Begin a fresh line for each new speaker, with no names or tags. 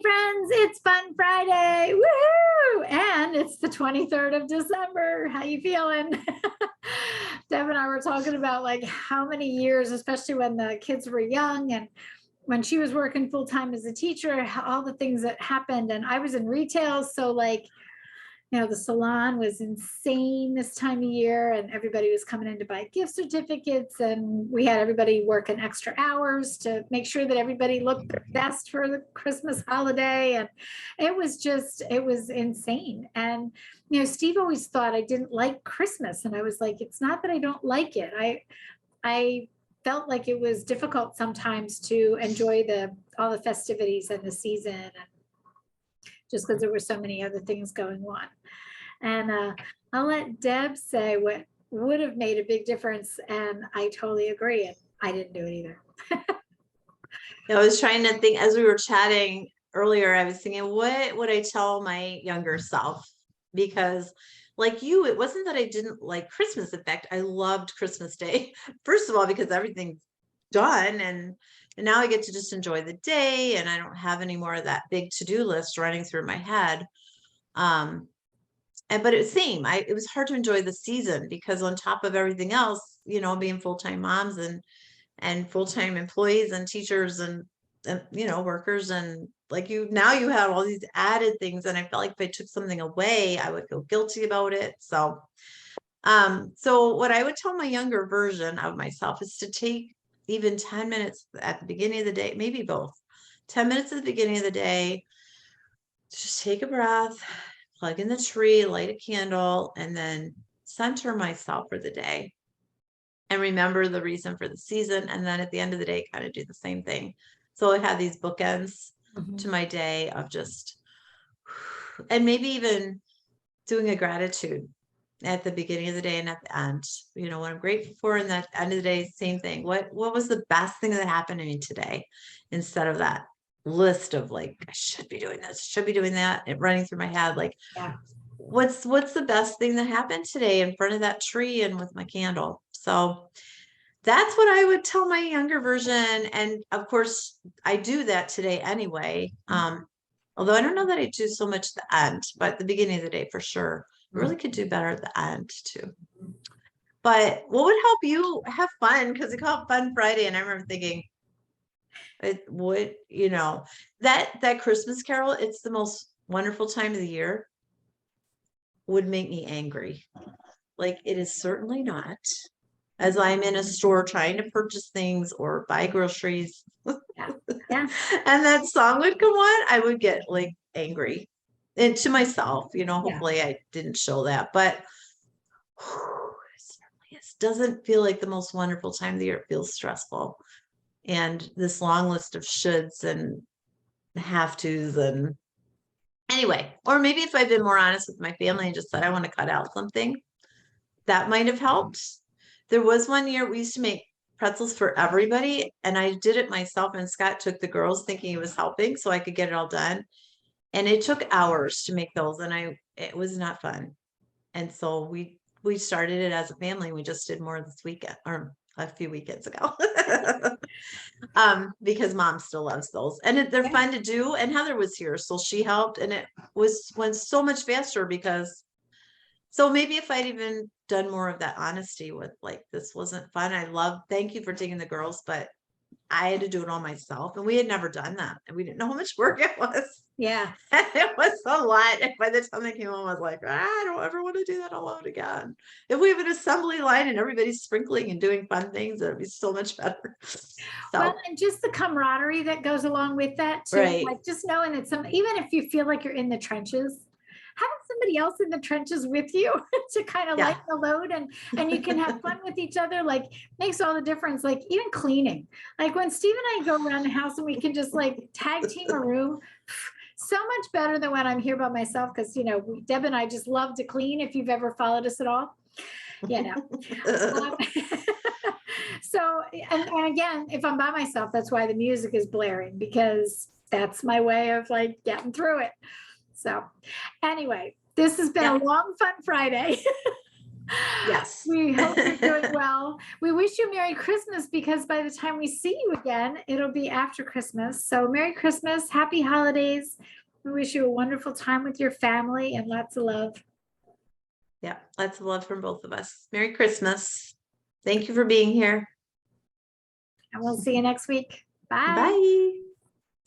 Friends, it's Fun Friday. Woohoo! And it's the 23rd of December. How you feeling? Deb and I were talking about like how many years, especially when the kids were young and when she was working full time as a teacher, all the things that happened. And I was in retail. So like, the salon was insane this time of year and everybody was coming in to buy gift certificates and we had everybody working extra hours to make sure that everybody looked their best for the Christmas holiday. And it was insane. And, Steve always thought I didn't like Christmas. And I was like, it's not that I don't like it. I felt like it was difficult sometimes to enjoy all the festivities and the season. And just because there were so many other things going on. And I'll let Deb say what would have made a big difference. And I totally agree. And I didn't do it either.
I was trying to think as we were chatting earlier, I was thinking, what would I tell my younger self? Because like you, it wasn't that I didn't like Christmas. In fact, I loved Christmas Day. First of all, because everything's done and now I get to just enjoy the day and I don't have any more of that big to-do list running through my head. But it was hard to enjoy the season because on top of everything else, being full-time moms and full-time employees and teachers and workers and like now you have all these added things. And I felt like if I took something away, I would feel guilty about it. So what I would tell my younger version of myself is to take even 10 minutes at the beginning of the day, maybe both 10 minutes at the beginning of the day, just take a breath, plug in the tree, light a candle, and then center myself for the day and remember the reason for the season. And then at the end of the day, kind of do the same thing. So I have these bookends to my day of just, and maybe even doing a gratitude at the beginning of the day and at the end, what I'm grateful for. And at the end of the day, same thing. What was the best thing that happened to me today? Instead of that list of like, I should be doing this, should be doing that, and running through my head. Like,
yeah.
What's the best thing that happened today in front of that tree and with my candle? So that's what I would tell my younger version. And of course I do that today anyway. Although I don't know that I do so much at the end, but at the beginning of the day for sure. I really could do better at the end too. But what would help you have fun? Because they call it Fun Friday. And I remember thinking, it would, that Christmas Carol, it's the most wonderful time of the year, would make me angry. Like it is certainly not. As I'm in a store trying to purchase things or buy groceries.
Yeah.
And that song would come on, I would get like angry. And to myself, hopefully I didn't show that, but it doesn't feel like the most wonderful time of the year. It feels stressful. And this long list of shoulds and have tos and anyway, or maybe if I've been more honest with my family and just said, I want to cut out something, that might have helped. There was one year we used to make pretzels for everybody and I did it myself and Scott took the girls thinking he was helping so I could get it all done. And it took hours to make those and it was not fun. And so we started it as a family. We just did more this weekend or a few weekends ago. Because mom still loves those and they're fun to do. And Heather was here, so she helped and it went so much faster because so maybe if I'd even done more of that honesty with like, this wasn't fun. Thank you for taking the girls, but I had to do it all myself and we had never done that. And we didn't know how much work it was.
Yeah.
And it was a lot. And by the time they came home, I was like, I don't ever want to do that alone again. If we have an assembly line and everybody's sprinkling and doing fun things, it'd be so much better. So,
well, and just the camaraderie that goes along with that too.
Right.
Like just knowing that even if you feel like you're in the trenches, having somebody else in the trenches with you to kind of lighten the load and you can have fun with each other, like makes all the difference. Like even cleaning, like when Steve and I go around the house and we can just like tag team a room, so much better than when I'm here by myself. Cause Deb and I just love to clean if you've ever followed us at all. So, and again, if I'm by myself, that's why the music is blaring because that's my way of like getting through it. So anyway, this has been a long, fun Friday.
Yes.
We hope you're doing well. We wish you Merry Christmas because by the time we see you again, it'll be after Christmas. So Merry Christmas, Happy Holidays. We wish you a wonderful time with your family and lots of love.
Yeah, lots of love from both of us. Merry Christmas. Thank you for being here.
And we'll see you next week. Bye.
Bye.